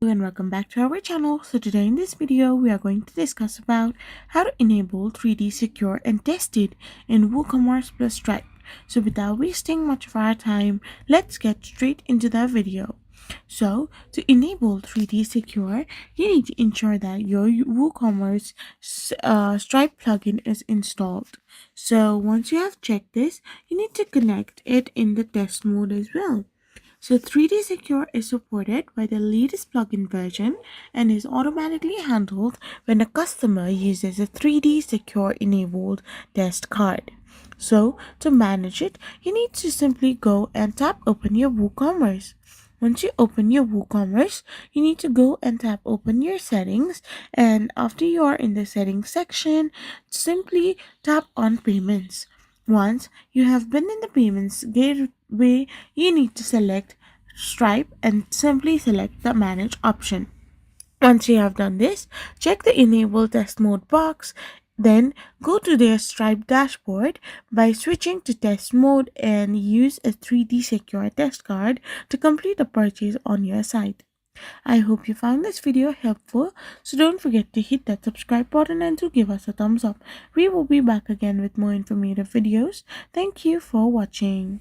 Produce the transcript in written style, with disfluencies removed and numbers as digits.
And welcome back to our channel. So today in this video we are going to discuss about how to enable 3D secure and test it in WooCommerce plus Stripe. So without wasting much of our time, let's get straight into the video. So to enable 3D secure, you need to ensure that your WooCommerce Stripe plugin is installed. So once you have checked this, you need to connect it in the test mode as well. So 3D Secure is supported by the latest plugin version and is automatically handled when a customer uses a 3D Secure enabled test card. So to manage it, you need to simply go and tap open your WooCommerce. Once you open your WooCommerce, you need to go and tap open your settings, and after you are in the settings section, simply tap on payments. Once you have been in the payments gateway, you need to select Stripe and simply select the manage option. Once you have done this, check the enable test mode box, then go to their Stripe dashboard by switching to test mode and use a 3D secure test card to complete a purchase on your site. I hope you found this video helpful, so don't forget to hit that subscribe button and to give us a thumbs up. We will be back again with more informative videos. Thank you for watching.